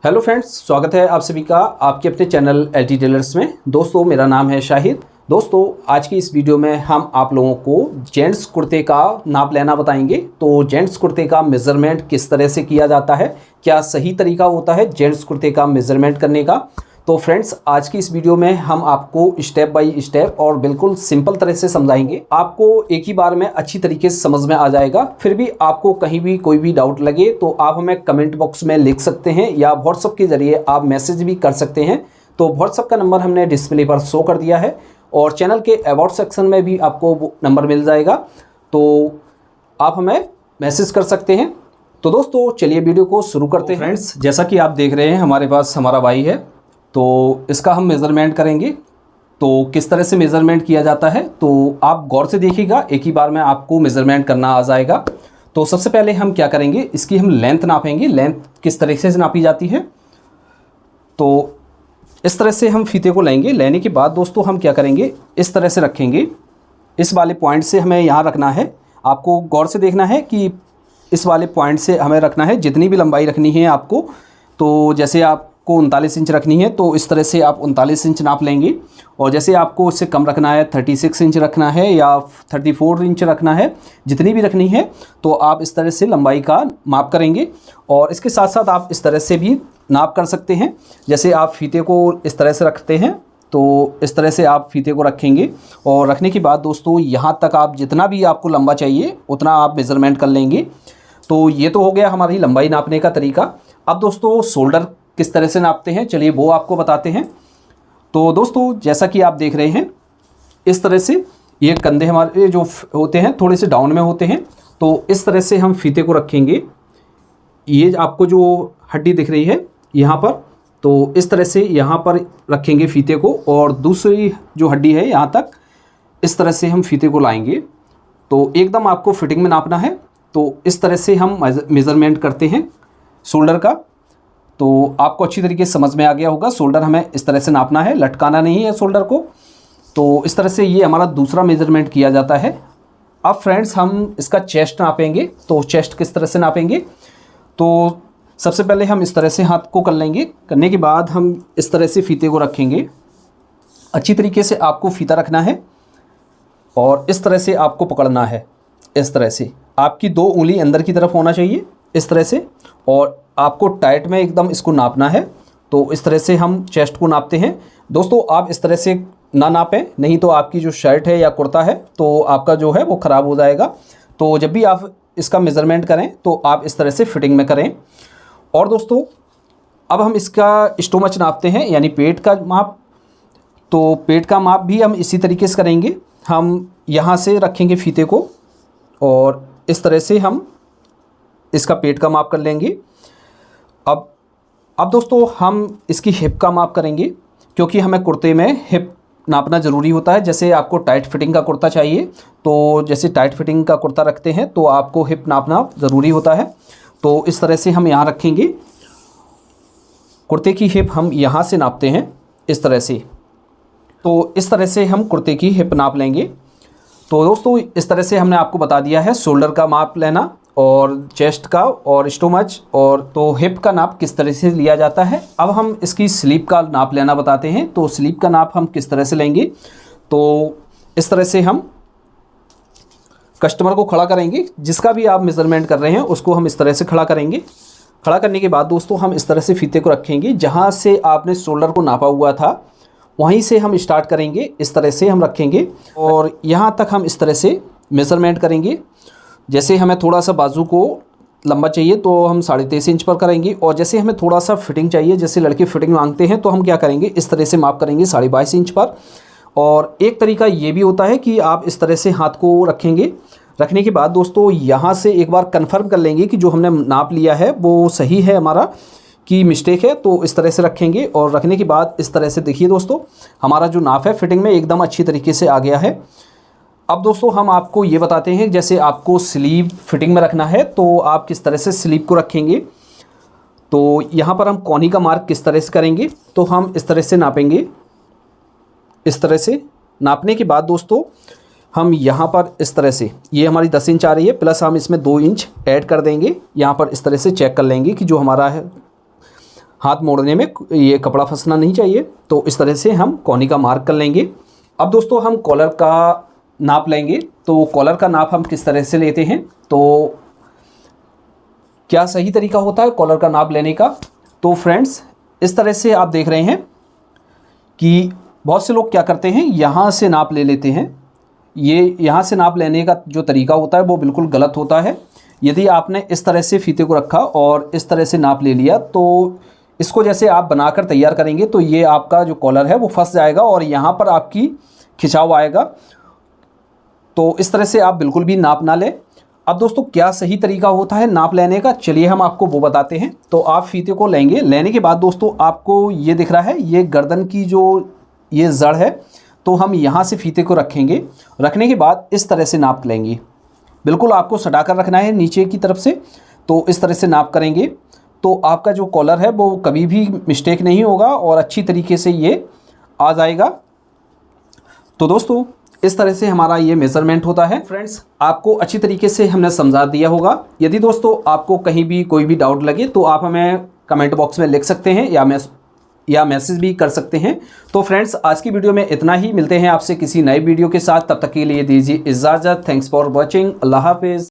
Hello friends, स्वागत है आप सभी का आपके अपने चैनल एलटी टेलर्स में। दोस्तों, मेरा नाम है शाहिद। दोस्तों, आज की इस वीडियो में हम आप लोगों को जेंट्स कुर्ते का नाप लेना बताएंगे। तो जेंट्स कुर्ते का मेज़रमेंट किस तरह से किया जाता है, क्या सही तरीका होता है जेंट्स कुर्ते का मेज़रमेंट करने का। तो फ्रेंड्स, आज की इस वीडियो में हम आपको स्टेप बाय स्टेप और बिल्कुल सिंपल तरह से समझाएंगे। आपको एक ही बार में अच्छी तरीके से समझ में आ जाएगा। फिर भी आपको कहीं भी कोई भी डाउट लगे तो आप हमें कमेंट बॉक्स में लिख सकते हैं या व्हाट्सएप के ज़रिए आप मैसेज भी कर सकते हैं। तो व्हाट्सएप का नंबर हमने डिस्प्ले पर शो कर दिया है और चैनल के अबाउट सेक्शन में भी आपको वो नंबर मिल जाएगा, तो आप हमें मैसेज कर सकते हैं। तो दोस्तों, चलिए वीडियो को शुरू करते हैं। फ्रेंड्स, जैसा कि आप देख रहे हैं, हमारे पास हमारा भाई है, तो इसका हम मेज़रमेंट करेंगे। तो किस तरह से मेज़रमेंट किया जाता है तो आप गौर से देखिएगा, एक ही बार में आपको मेज़रमेंट करना आ जाएगा। तो सबसे पहले हम क्या करेंगे, इसकी हम लेंथ नापेंगे। लेंथ किस तरह से नापी जाती है, तो इस तरह से हम फीते को लेंगे। लेने के बाद दोस्तों हम क्या करेंगे, इस तरह से रखेंगे। इस वाले पॉइंट से हमें यहाँ रखना है। आपको गौर से देखना है कि इस वाले पॉइंट से हमें रखना है। जितनी भी लंबाई रखनी है आपको, तो जैसे आपको 39 इंच रखनी है तो इस तरह से आप 39 इंच नाप लेंगे। और जैसे आपको इससे कम रखना है, 36 इंच रखना है या 34 इंच रखना है, जितनी भी रखनी है तो आप इस तरह से लंबाई का माप करेंगे। और इसके साथ साथ आप इस तरह से भी नाप कर सकते हैं। जैसे आप फीते को इस तरह से रखते हैं तो इस तरह से आप फीते को रखेंगे। और रखने के बाद दोस्तों, यहाँ तक आप जितना भी आपको लंबा चाहिए उतना आप मेज़रमेंट कर लेंगे। तो ये तो हो गया हमारी लंबाई नापने का तरीका। अब दोस्तों, शोल्डर किस तरह से नापते हैं, चलिए वो आपको बताते हैं। तो दोस्तों, जैसा कि आप देख रहे हैं, इस तरह से ये कंधे हमारे जो होते हैं थोड़े से डाउन में होते हैं। तो इस तरह से हम फीते को रखेंगे। ये आपको जो हड्डी दिख रही है यहाँ पर, तो इस तरह से यहाँ पर रखेंगे फीते को। और दूसरी जो हड्डी है यहाँ तक इस तरह से हम फीते को लाएंगे। तो एकदम आपको फिटिंग में नापना है। तो इस तरह से हम मेज़रमेंट करते हैं शोल्डर का। तो आपको अच्छी तरीके से समझ में आ गया होगा। शोल्डर हमें इस तरह से नापना है, लटकाना नहीं है शोल्डर को। तो इस तरह से ये हमारा दूसरा मेज़रमेंट किया जाता है। अब फ्रेंड्स, हम इसका चेस्ट नापेंगे। तो चेस्ट किस तरह से नापेंगे, तो सबसे पहले हम इस तरह से हाथ को कर लेंगे। करने के बाद हम इस तरह से फीते को रखेंगे। अच्छी तरीके से आपको फीता रखना है और इस तरह से आपको पकड़ना है। इस तरह से आपकी 2 उंगली अंदर की तरफ होना चाहिए, इस तरह से। और आपको टाइट में एकदम इसको नापना है। तो इस तरह से हम चेस्ट को नापते हैं। दोस्तों, आप इस तरह से ना नापें, नहीं तो आपकी जो शर्ट है या कुर्ता है तो आपका जो है वो ख़राब हो जाएगा। तो जब भी आप इसका मेज़रमेंट करें तो आप इस तरह से फिटिंग में करें। और दोस्तों, अब हम इसका स्टोमच नापते हैं, यानी पेट का माप। तो पेट का माप भी हम इसी तरीके से करेंगे। हम यहाँ से रखेंगे फीते को और इस तरह से हम इसका पेट का माप कर लेंगे। अब दोस्तों, हम इसकी हिप का माप करेंगे, क्योंकि हमें कुर्ते में हिप नापना ज़रूरी होता है। जैसे आपको टाइट फिटिंग का कुर्ता चाहिए, तो जैसे टाइट फिटिंग का कुर्ता रखते हैं तो आपको हिप नापना ज़रूरी होता है। तो इस तरह से हम यहाँ रखेंगे। कुर्ते की हिप हम यहाँ से नापते हैं, इस तरह से। तो इस तरह से हम कुर्ते की हिप नाप लेंगे। तो दोस्तों, इस तरह से हमने आपको बता दिया है शोल्डर का माप लेना और चेस्ट का और स्टोमच, और तो हिप का नाप किस तरह से लिया जाता है। अब हम इसकी स्लीव का नाप लेना बताते हैं। तो स्लीव का नाप हम किस तरह से लेंगे, तो इस तरह से हम कस्टमर को खड़ा करेंगे। जिसका भी आप मेज़रमेंट कर रहे हैं उसको हम इस तरह से खड़ा करेंगे। खड़ा करने के बाद दोस्तों, हम इस तरह से फीते को रखेंगे। जहाँ से आपने शोल्डर को नापा हुआ था वहीं से हम स्टार्ट करेंगे। इस तरह से हम रखेंगे और यहाँ तक हम इस तरह से मेज़रमेंट करेंगे। जैसे हमें थोड़ा सा बाजू को लंबा चाहिए तो हम 23.5 इंच पर करेंगे। और जैसे हमें थोड़ा सा फिटिंग चाहिए, जैसे लड़के फिटिंग मांगते हैं, तो हम क्या करेंगे, इस तरह से माप करेंगे 22.5 इंच पर। और एक तरीका ये भी होता है कि आप इस तरह से हाथ को रखेंगे। रखने के बाद दोस्तों, यहाँ से एक बार कंफर्म कर लेंगे कि जो हमने नाप लिया है वो सही है, हमारा की मिस्टेक है। तो इस तरह से रखेंगे और रखने के बाद इस तरह से देखिए दोस्तों, हमारा जो नाप है फिटिंग में एकदम अच्छी तरीके से आ गया है। अब दोस्तों, हम आपको ये बताते हैं, जैसे आपको स्लीव फिटिंग में रखना है तो आप किस तरह से स्लीव को रखेंगे। तो यहाँ पर हम कोनी का मार्क किस तरह से करेंगे, तो हम इस तरह से नापेंगे। इस तरह से नापने के बाद दोस्तों, हम यहाँ पर इस तरह से, ये हमारी 10 इंच आ रही है, प्लस हम इसमें 2 इंच ऐड कर देंगे। यहाँ पर इस तरह से चेक कर लेंगे कि जो हमारा है हाथ मोड़ने में ये कपड़ा फंसना नहीं चाहिए। तो इस तरह से हम कोहनी का मार्क कर लेंगे। अब दोस्तों हम कॉलर का नाप लेंगे। तो कॉलर का नाप हम किस तरह से लेते हैं, तो क्या सही तरीका होता है कॉलर का नाप लेने का। तो फ्रेंड्स इस तरह से आप देख रहे हैं कि बहुत से लोग क्या करते हैं, यहाँ से नाप ले लेते हैं। ये यहाँ से नाप लेने का जो तरीका होता है वो बिल्कुल गलत होता है। यदि आपने इस तरह से फीते को रखा और इस तरह से नाप ले लिया, तो इसको जैसे आप बनाकर तैयार करेंगे तो ये आपका जो कॉलर है वो फंस जाएगा और यहाँ पर आपकी खिंचाव आएगा। तो इस तरह से आप बिल्कुल भी नाप ना लें। अब दोस्तों क्या सही तरीका होता है नाप लेने का, चलिए हम आपको वो बताते हैं। तो आप फीते को लेंगे, लेने के बाद दोस्तों आपको ये दिख रहा है, ये गर्दन की जो ये जड़ है, तो हम यहाँ से फीते को रखेंगे। रखने के बाद इस तरह से नाप लेंगे, बिल्कुल आपको सटा कर रखना है नीचे की तरफ से। तो इस तरह से नाप करेंगे तो आपका जो कॉलर है वो कभी भी मिस्टेक नहीं होगा और अच्छी तरीके से ये आ जाएगा। तो दोस्तों इस तरह से हमारा ये मेज़रमेंट होता है। फ्रेंड्स आपको अच्छी तरीके से हमने समझा दिया होगा। यदि दोस्तों आपको कहीं भी कोई भी डाउट लगे तो आप हमें कमेंट बॉक्स में लिख सकते हैं या मैसेज भी कर सकते हैं। तो फ्रेंड्स आज की वीडियो में इतना ही, मिलते हैं आपसे किसी नए वीडियो के साथ। तब तक के लिए दीजिए इजाज़त। Thanks for watching. अल्लाह हाफिज़।